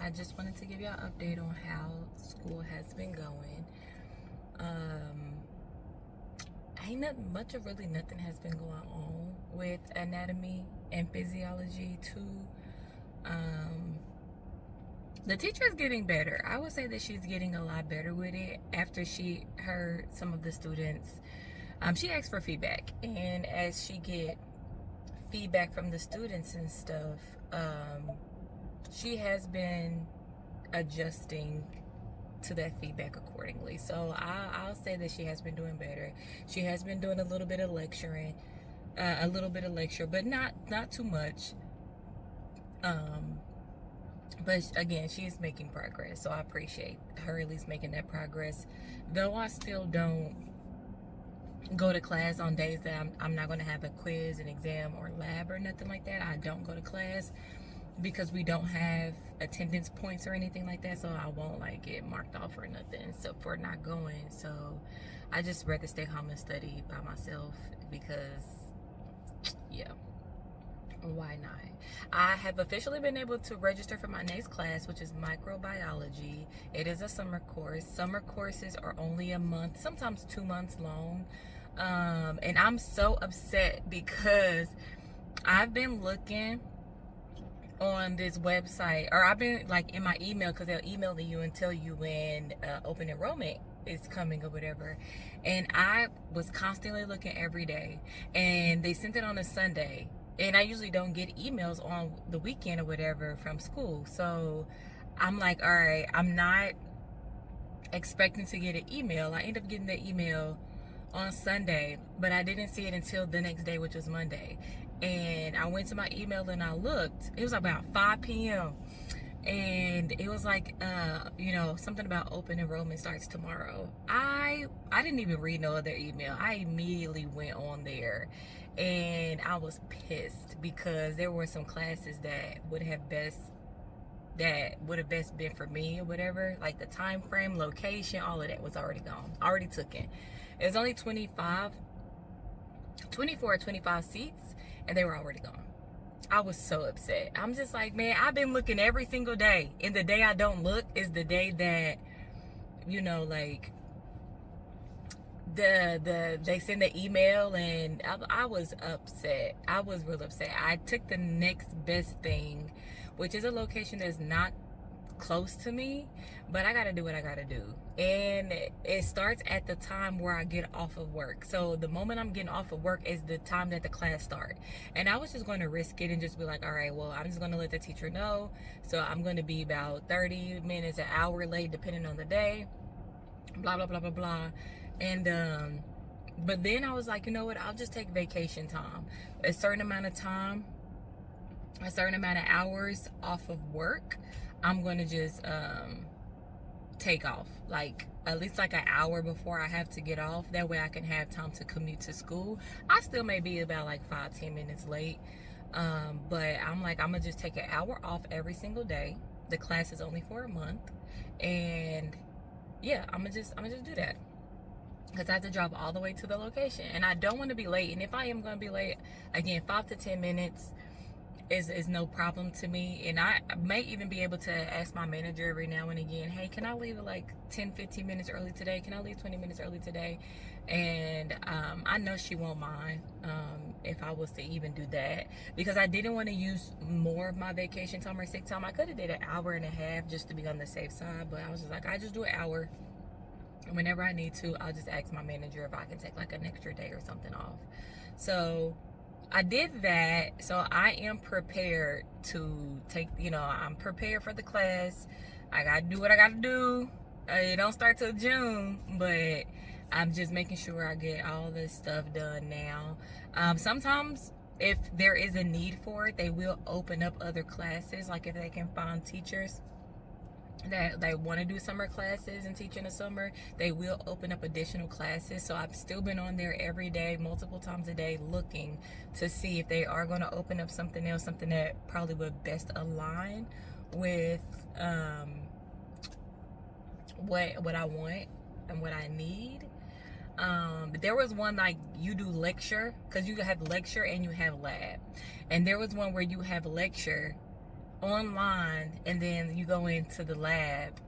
I just wanted to give y'all an update on how school has been going. Ain't nothing much of really nothing has been going on with anatomy and physiology too. The teacher is getting better. I would say that she's getting a lot better with it after she heard some of the students. She asked for feedback, and as she get feedback from the students and stuff, she has been adjusting to that feedback accordingly. So I'll say that she has been doing better. She has been doing a little bit of lecturing, but not too much. But again, she's making progress, so I appreciate her at least making that progress. Though I still don't go to class on days that I'm not going to have a quiz, an exam, or lab or nothing like that. I don't go to class because we don't have attendance points or anything like that, so I won't like get marked off or nothing so for not going. So I just rather stay home and study by myself because yeah, why not? I have officially been able to register for my next class, which is microbiology. It is a summer course. Summer courses are only a month, sometimes 2 months long. And I'm so upset because I've been looking on this website, or I've been like in my email, because they'll email you and tell you when open enrollment is coming or whatever. And I was constantly looking every day, and they sent it on a Sunday. And I usually don't get emails on the weekend or whatever from school. So I'm like, all right, I'm not expecting to get an email. I end up getting the email on Sunday, but I didn't see it until the next day, which was Monday. And I went to my email and I looked. It was about 5 p.m. And it was like, something about open enrollment starts tomorrow. I didn't even read no other email. I immediately went on there, and I was pissed because there were some classes that would have best been for me or whatever. Like the time frame, location, all of that was already gone. Already took it. It was only 24 or 25 seats, and they were already gone. I was so upset. I'm just like, man, I've been looking every single day. And the day I don't look is the day that, they send the email, and I was upset. I was real upset. I took the next best thing, which is a location that's not close to me, but I gotta do what I gotta do. And it starts at the time where I get off of work. So the moment I'm getting off of work is the time that the class starts. And I was just going to risk it and just be like, all right, well, I'm just going to let the teacher know. So I'm going to be about 30 minutes, an hour late, depending on the day, blah, blah, blah, blah, blah. And, but then I was like, you know what? I'll just take vacation time. A certain amount of time, a certain amount of hours off of work, I'm going to just, take off, like at least like an hour before I have to get off. That way I can have time to commute to school. I still may be about like 5-10 minutes late, but I'm like, I'm gonna just take an hour off every single day. The class is only for a month, and yeah, I'm gonna just do that, because I have to drive all the way to the location, and I don't want to be late. And if I am gonna be late, again, 5 to 10 minutes is no problem to me. And I may even be able to ask my manager every now and again, hey, can I leave like 10-15 minutes early today? Can I leave 20 minutes early today? And I know she won't mind if I was to even do that, because I didn't want to use more of my vacation time or sick time. I could have did an hour and a half just to be on the safe side, but I was just like, I just do an hour. Whenever I need to, I'll just ask my manager if I can take like an extra day or something off. So I did that, so I am prepared to take, I'm prepared for the class. I gotta do what I gotta do. It don't start till June, but I'm just making sure I get all this stuff done now. Sometimes if there is a need for it, they will open up other classes, like if they can find teachers that they want to do summer classes and teach in the summer, they will open up additional classes. So I've still been on there every day, multiple times a day, looking to see if they are going to open up something else, something that probably would best align with what I want and what I need. But there was one like you do lecture, because you have lecture and you have lab, and there was one where you have lecture online, and then you go into the lab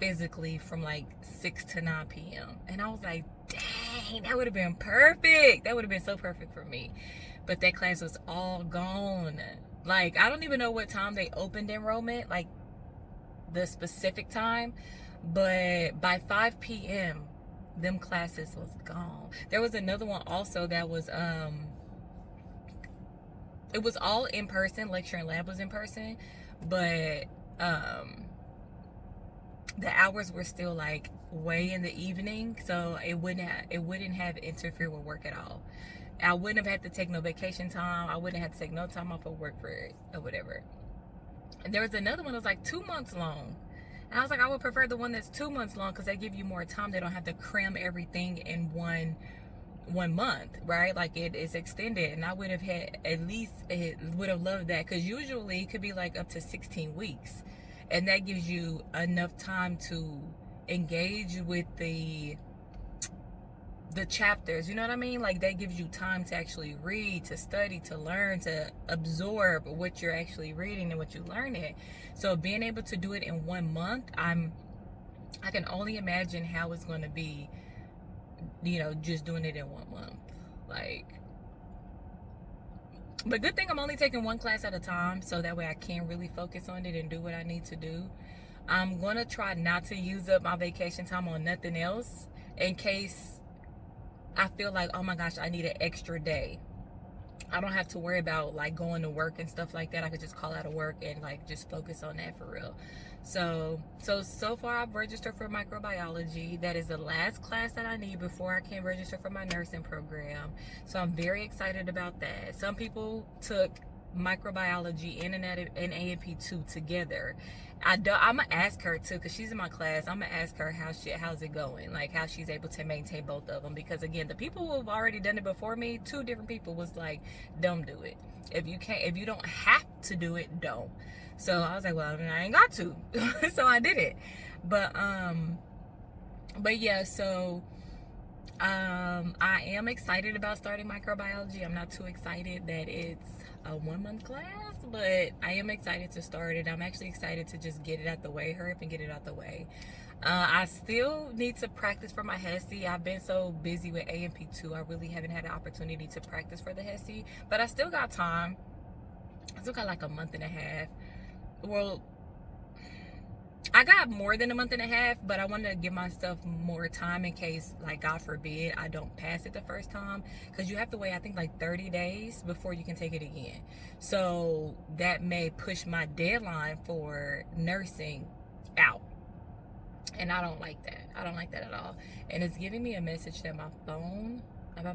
physically from like 6 to 9 p.m. And I was like, dang, that would have been perfect. That would have been so perfect for me. But that class was all gone. Like, I don't even know what time they opened enrollment, like the specific time, but by 5 p.m. them classes was gone. There was another one also that was it was all in person. Lecture and lab was in person, but the hours were still like way in the evening, so it wouldn't have interfered with work at all. I wouldn't have had to take no vacation time. I wouldn't have to take no time off of work for it or whatever. And there was another one that was like 2 months long. And I was like, I would prefer the one that's 2 months long because they give you more time. They don't have to cram everything in one month, right? Like, it is extended. And I would have had, at least would have loved that, because usually it could be like up to 16 weeks. And that gives you enough time to engage with the chapters, you know what I mean? Like, that gives you time to actually read, to study, to learn, to absorb what you're actually reading and what you learn it. So being able to do it in 1 month, I can only imagine how it's going to be, you know, just doing it in 1 month. Like, but good thing I'm only taking one class at a time, so that way I can really focus on it and do what I need to do. I'm going to try not to use up my vacation time on nothing else, in case I feel like, oh my gosh, I need an extra day. I don't have to worry about like going to work and stuff like that. I could just call out of work and like just focus on that for real. So far I've registered for microbiology. That is the last class that I need before I can register for my nursing program. So I'm very excited about that. Some people took microbiology and A&P2 together. I'm gonna ask her too, because she's in my class. I'm gonna ask her how's it going, like how she's able to maintain both of them. Because again, the people who have already done it before me, 2 different people was like, don't do it. If you don't have to do it, don't. So I was like, well, I ain't got to. So I did it. But yeah, so I am excited about starting microbiology. I'm not too excited that it's a 1 month class, but I am excited to start it. I'm actually excited to just get it out the way, hurry up and get it out the way. I still need to practice for my HESI. I've been so busy with A&P2, I really haven't had an opportunity to practice for the HESI, but I still got time. I still got like a month and a half. Well, I got more than a month and a half, but I want to give myself more time in case, like, God forbid, I don't pass it the first time. Because you have to wait, I think, like 30 days before you can take it again. So that may push my deadline for nursing out. And I don't like that. I don't like that at all. And it's giving me a message that about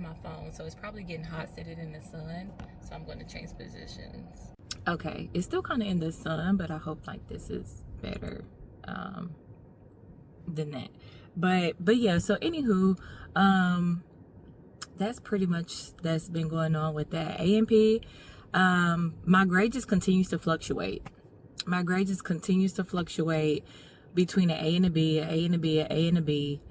my phone. So it's probably getting hot sitting in the sun. So I'm going to change positions. Okay, it's still kind of in the sun, but I hope like this is better than that. But yeah, so anywho, that's pretty much that's been going on with that. A&P, my grade just continues to fluctuate. My grade just continues to fluctuate between an A and a B, an A and a B, an A and a B.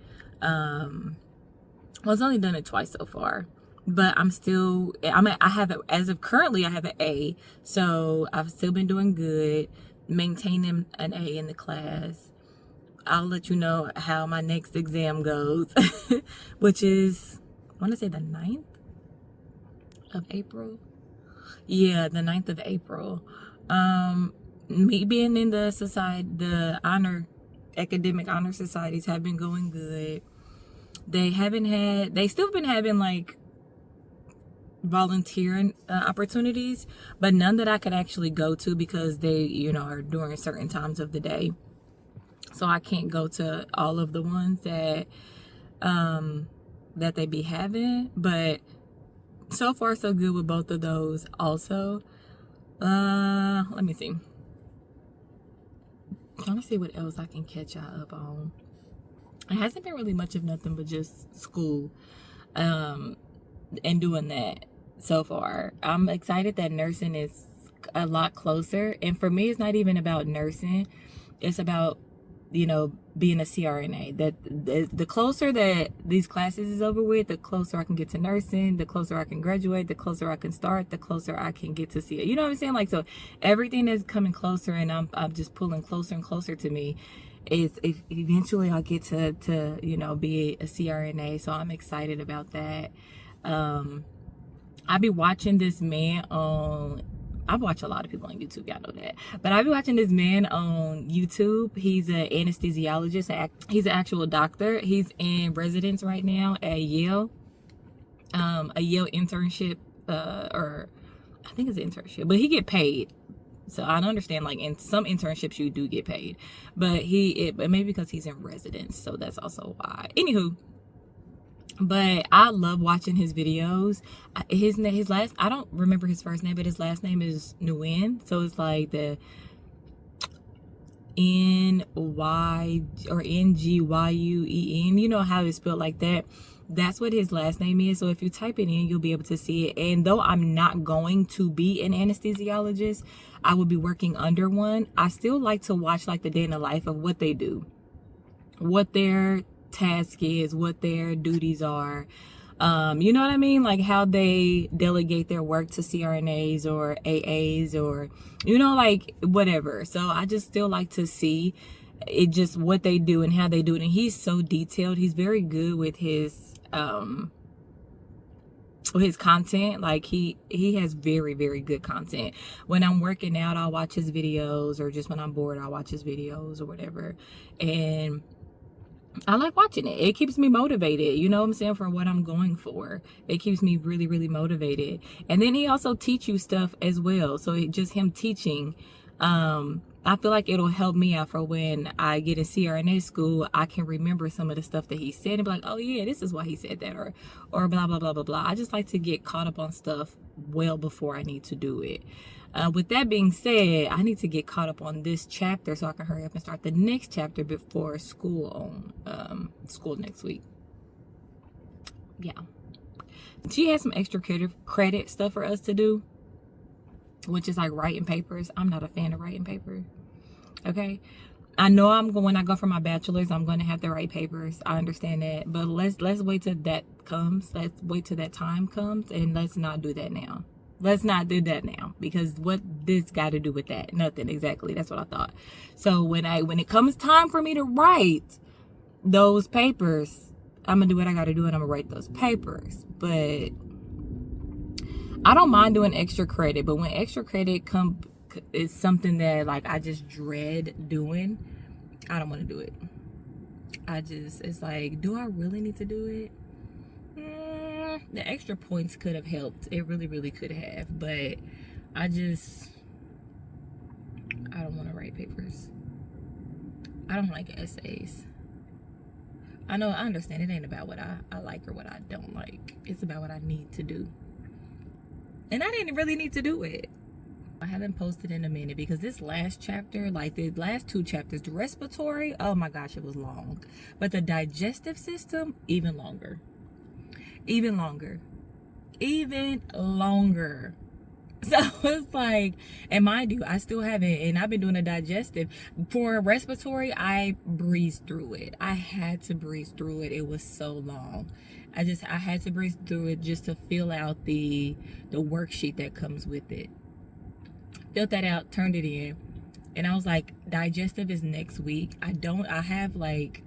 Well, it's only done it twice so far, but I have it as of currently. I have an A, so I've still been doing good, maintaining an A in the class. I'll let you know how my next exam goes, which is, I want to say the 9th of April. Yeah, the 9th of April. Me being in the society, the academic honor societies have been going good. They still been having like volunteering opportunities, but none that I could actually go to because they, you know, are during certain times of the day. So I can't go to all of the ones that they be having, but so far so good with both of those also. Let me see. Let me see what else I can catch y'all up on. It hasn't been really much of nothing but just school and doing that so far. I'm excited that nursing is a lot closer. And for me, it's not even about nursing. It's about being a CRNA. That the closer that these classes is over with, the closer I can get to nursing, the closer I can graduate, the closer I can start, the closer I can get to see it. You know what I'm saying? Like, so everything is coming closer, and I'm just pulling closer and closer to me. Is eventually I'll get to be a CRNA. So I'm excited about that. I be watching this man on, I've watched a lot of people on YouTube, y'all know that. But I've been watching this man on YouTube. He's an anesthesiologist. He's an actual doctor. He's in residence right now at Yale. A Yale internship, or I think it's an internship, but he get paid. So I don't understand, like in some internships you do get paid, but maybe because he's in residence, so that's also why. Anywho, but I love watching his videos. His last, I don't remember his first name, but his last name is Nguyen. So it's like the N-Y or N-G-Y-U-E-N. You know how it's spelled like that? That's what his last name is. So if you type it in, you'll be able to see it. And though I'm not going to be an anesthesiologist, I will be working under one. I still like to watch like the day in the life of what they do, what their task is, what their duties are. You know what I mean? Like how they delegate their work to CRNAs or AAs or, like whatever. So I just still like to see it, just what they do and how they do it. And he's so detailed. He's very good with his content. Like he has very, very good content. When I'm working out, I'll watch his videos, or just when I'm bored, I'll watch his videos or whatever. And I like watching it. It keeps me motivated, you know what I'm saying, for what I'm going for. It keeps me really, really motivated. And then he also teach you stuff as well. So just him teaching, I feel like it'll help me out for when I get in CRNA school. I can remember some of the stuff that he said and be like, oh yeah, this is why he said that, or blah, blah, blah, blah, blah. I just like to get caught up on stuff well before I need to do it. With that being said, I need to get caught up on this chapter so I can hurry up and start the next chapter before school next week. Yeah. She has some extra credit stuff for us to do, which is like writing papers. I'm not a fan of writing papers. Okay. I know when I go for my bachelor's, I'm going to have to write papers. I understand that. But let's wait till that comes. Let's wait till that time comes, and let's not do that now. Let's not do that now, because what this got to do with that? Nothing. Exactly. That's what I thought. So when it comes time for me to write those papers, I'm going to do what I got to do, and I'm going to write those papers. But I don't mind doing extra credit, but when extra credit is something that like I just dread doing, I don't want to do it. It's like, do I really need to do it? The extra points could have helped. It really, really could have. But I don't want to write papers. I don't like essays. I understand it ain't about what I like or what I don't like. It's about what I need to do. And I didn't really need to do it. I haven't posted in a minute because this last chapter, like the last two chapters, the respiratory, oh my gosh, it was long. But the digestive system, even longer. Even longer. So it's like, and mind you, I still haven't, and I've been doing a digestive. For respiratory, I breezed through it. I had to breeze through it. It was so long. I had to breeze through it just to fill out the worksheet that comes with it. Filled that out, turned it in, and I was like, digestive is next week. I have like,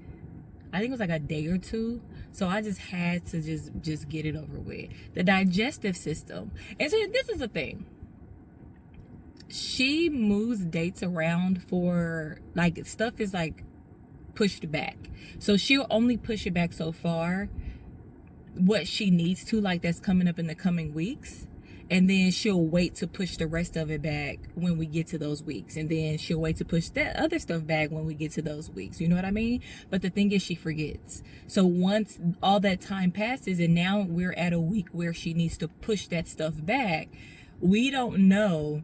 I think it was like a day or two. So I just had to just get it over with. The digestive system. And so this is the thing. She moves dates around for, like, stuff is like pushed back. So she'll only push it back so far, what she needs to, like that's coming up in the coming weeks. And then she'll wait to push the rest of it back when we get to those weeks. And then she'll wait to push that other stuff back when we get to those weeks. You know what I mean? But the thing is, she forgets. So once all that time passes and now we're at a week where she needs to push that stuff back, we don't know.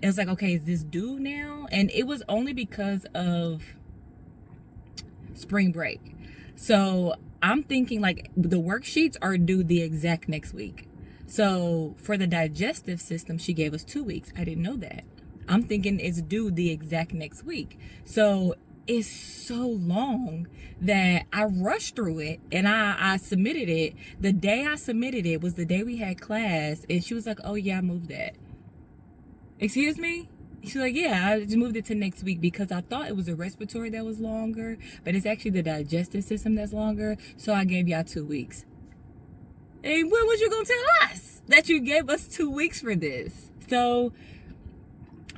It's like, okay, is this due now? And it was only because of spring break. So I'm thinking like the worksheets are due the exact next week. So for the digestive system, she gave us 2 weeks. I didn't know that. I'm thinking it's due the exact next week. So is so long that I rushed through it, and I submitted it. The day I submitted it was the day we had class, and she was like, oh yeah, I moved that. Excuse me? She's like, yeah, I just moved it to next week because I thought it was a respiratory that was longer, but it's actually the digestive system that's longer. So I gave y'all 2 weeks. And when was you gonna tell us that you gave us 2 weeks for this? So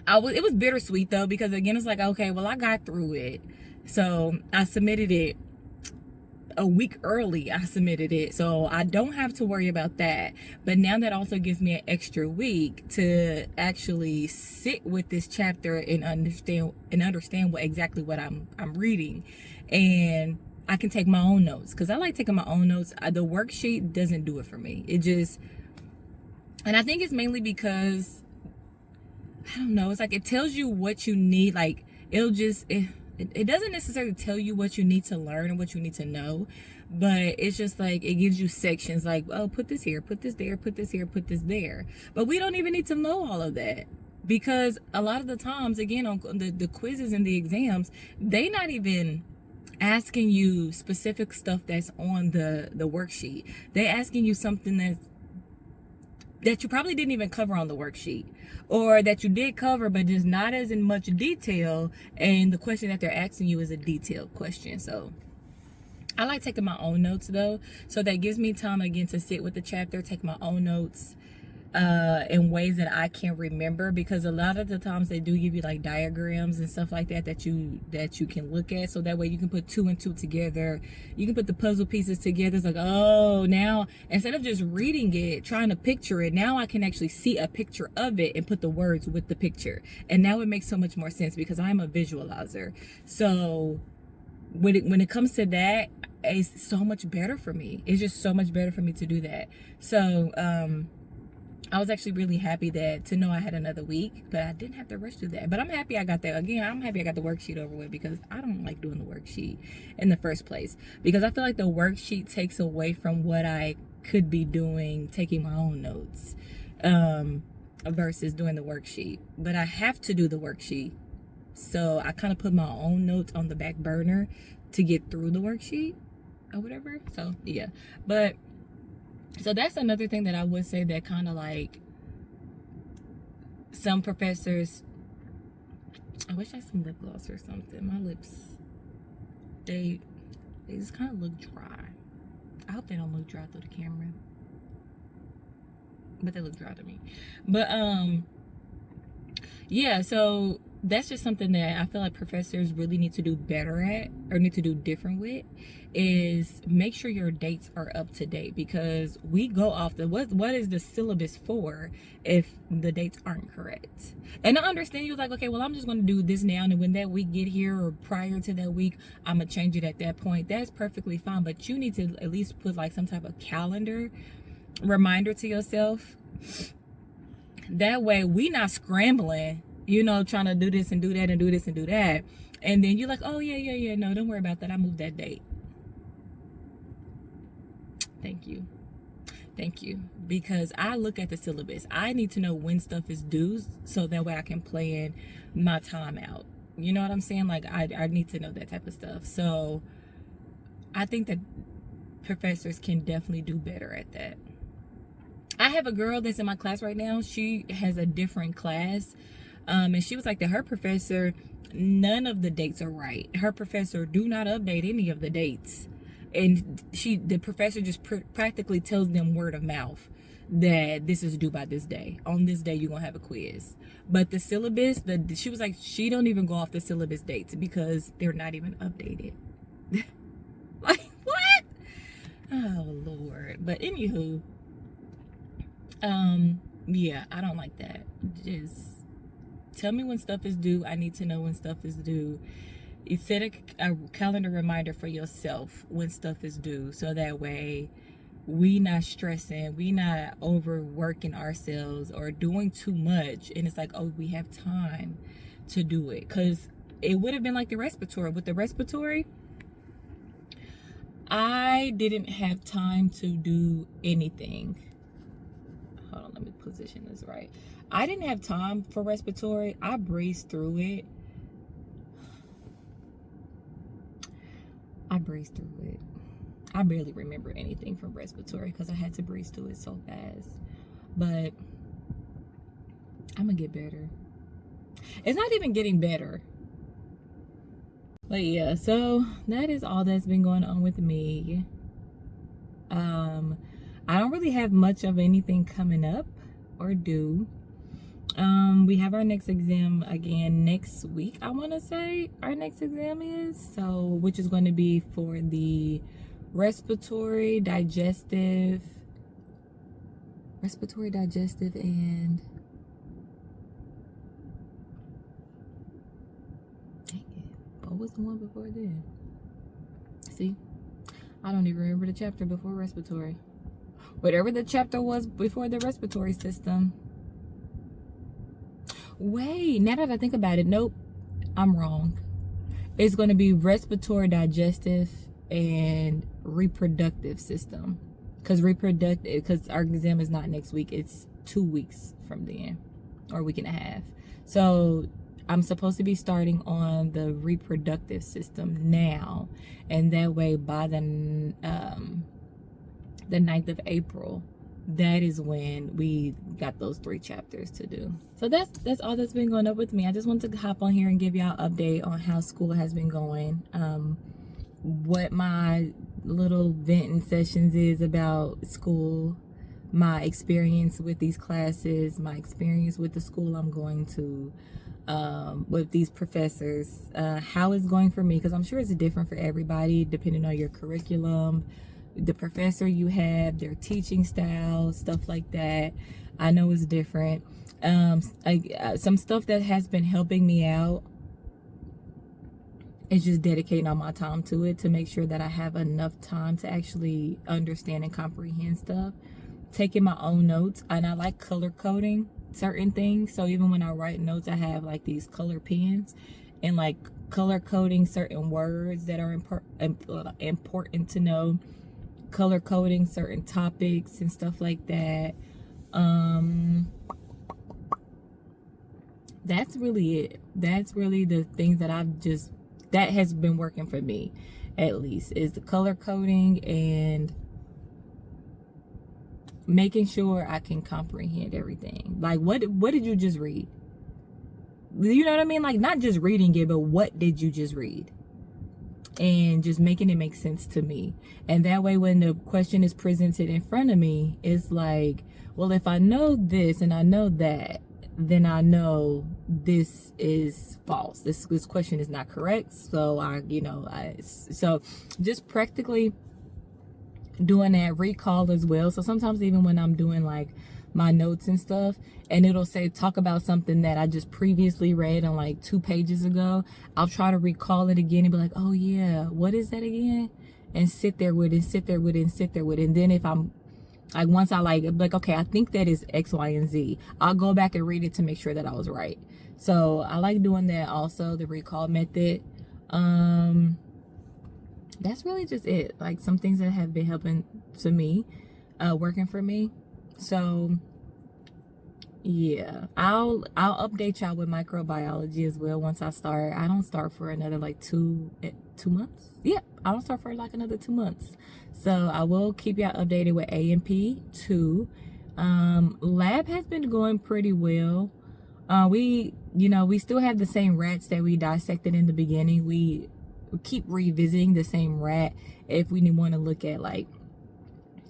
it was bittersweet though, because again, it's like, okay, well, I got through it. So I submitted it a week early. I submitted it, so I don't have to worry about that. But now that also gives me an extra week to actually sit with this chapter and understand exactly what I'm reading, and I can take my own notes, because I like taking my own notes. The worksheet doesn't do it for me. It just, and I think it's mainly because, I don't know, it's like it tells you what you need. Like it doesn't necessarily tell you what you need to learn and what you need to know, but it's just like it gives you sections like, oh, put this here, put this there, put this here, put this there. But we don't even need to know all of that, because a lot of the times, again, on the quizzes and the exams, they not even asking you specific stuff that's on the worksheet. They asking you something that you probably didn't even cover on the worksheet, or that you did cover but just not as in much detail, and the question that they're asking you is a detailed question. So I like taking my own notes though, so that gives me time again to sit with the chapter, take my own notes in ways that I can remember, because a lot of the times they do give you like diagrams and stuff like that you can look at, so that way you can put 2 and 2 together. You can put the puzzle pieces together. It's like, oh, now instead of just reading it, trying to picture it, now I can actually see a picture of it and put the words with the picture, and now it makes so much more sense because I'm a visualizer. So when it comes to that, it's so much better for me. It's just so much better for me to do that. So I was actually really happy to know I had another week, but I didn't have to rush through that. But I'm happy I got that. Again, I'm happy I got the worksheet over with, because I don't like doing the worksheet in the first place, because I feel like the worksheet takes away from what I could be doing, taking my own notes, versus doing the worksheet. But I have to do the worksheet, so I kind of put my own notes on the back burner to get through the worksheet or whatever. So yeah, but so that's another thing that I would say that kind of like some professors, I wish I had some lip gloss or something. My lips, they just kind of look dry. I hope they don't look dry through the camera, but they look dry to me. But yeah, so that's just something that I feel like professors really need to do better at, or need to do different with, is make sure your dates are up to date, because we go off the what is the syllabus for if the dates aren't correct. And I understand you're like, okay, well, I'm just going to do this now, and when that week get here or prior to that week, I'm gonna change it at that point. That's perfectly fine, but you need to at least put like some type of calendar reminder to yourself. That way we not scrambling, you know, trying to do this and do that and do this and do that, and then you're like, oh yeah, no, don't worry about that, I moved that date. Thank you, because I look at the syllabus. I need to know when stuff is due, so that way I can plan my time out. You know what I'm saying? Like I need to know that type of stuff. So I think that professors can definitely do better at that. I have a girl that's in my class right now. She has a different class, and she was like that her professor, none of the dates are right. Her professor do not update any of the dates, and the professor just practically tells them word of mouth that this is due by this day. On this day, you're gonna have a quiz. But the syllabus, she was like, she don't even go off the syllabus dates because they're not even updated. Like, what? Oh Lord. But anywho, yeah, I don't like that. Just tell me when stuff is due. I need to know when stuff is due. You set a calendar reminder for yourself when stuff is due, so that way we not stressing, we not overworking ourselves or doing too much, and it's like, oh, we have time to do it. Because it would have been like the respiratory. With the respiratory, I didn't have time to do anything. Hold on, let me position this right. I didn't have time for respiratory. I breezed through it. breezed through it. I barely remember anything from respiratory because I had to breeze through it so fast. But I'm gonna get better. It's not even getting better. But yeah, so that is all that's been going on with me. I don't really have much of anything coming up or due. We have our next exam again next week, I want to say our next exam is, so which is going to be for the respiratory, digestive, and dang it, what was the one before then? See, I don't even remember the chapter before respiratory. Whatever the chapter was before the respiratory system. Wait, now that I think about it, nope, I'm wrong. It's going to be respiratory, digestive, and reproductive system. Because our exam is not next week, it's 2 weeks from then, or a week and a half. So I'm supposed to be starting on the reproductive system now, and that way by the 9th of April, that is when we got those 3 chapters to do. So that's all that's been going up with me. I just wanted to hop on here and give y'all an update on how school has been going, what my little venting sessions is about school, my experience with these classes, my experience with the school I'm going to, with these professors, how it's going for me, because I'm sure it's different for everybody depending on your curriculum, the professor you have, their teaching style, stuff like that. I know it's different. Some stuff that has been helping me out is just dedicating all my time to it to make sure that I have enough time to actually understand and comprehend stuff. Taking my own notes, and I like color coding certain things. So even when I write notes, I have like these color pens and like color coding certain words that are important to know. Color coding certain topics and stuff like that. That's really it. That's really the things that that has been working for me, at least, is the color coding and making sure I can comprehend everything. Like, what did you just read? You know what I mean? Like, not just reading it, but what did you just read? And just making it make sense to me. And that way, when the question is presented in front of me, it's like, well, if I know this and I know that, then I know this is false. This question is not correct. So so just practically doing that recall as well. So sometimes even when I'm doing like my notes and stuff, and it'll say talk about something that I just previously read on like 2 pages ago, I'll try to recall it again and be like, oh yeah, what is that again? And sit there with it. And then if I'm like, once I like okay, I think that is X, Y, and Z, I'll go back and read it to make sure that I was right. So I like doing that also, the recall method. That's really just it. Like, some things that have been helping to me, working for me. So yeah, I'll update y'all with microbiology as well once I start. I don't start for another like 2 months. Yep, I don't start for like another 2 months. So I will keep y'all updated with A&P too. Lab has been going pretty well. We still have the same rats that we dissected in the beginning. We keep revisiting the same rat if we want to look at like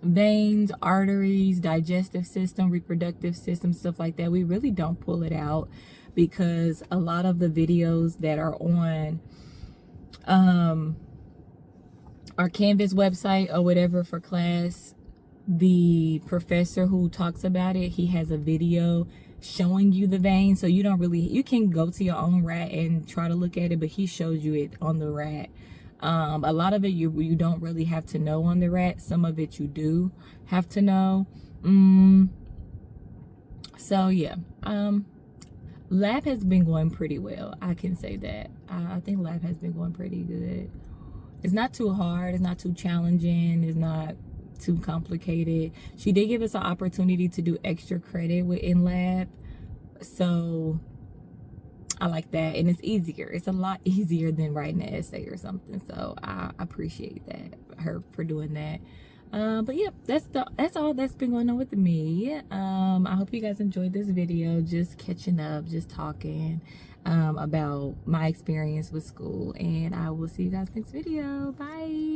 veins, arteries, digestive system, reproductive system, stuff like that. We really don't pull it out because a lot of the videos that are on our Canvas website or whatever for class, the professor who talks about it, he has a video showing you the vein. So you can go to your own rat and try to look at it, but he shows you it on the rat. A lot of it you don't really have to know on the rat. Some of it you do have to know. So yeah, lab has been going pretty well. I can say that. I think lab has been going pretty good. It's not too hard. It's not too challenging. It's not too complicated. She did give us an opportunity to do extra credit in lab. So I like that, and it's easier. It's a lot easier than writing an essay or something. So I appreciate that, her for doing that. But yeah, that's all that's been going on with me. I hope you guys enjoyed this video, just catching up, just talking about my experience with school, and I will see you guys next video. Bye.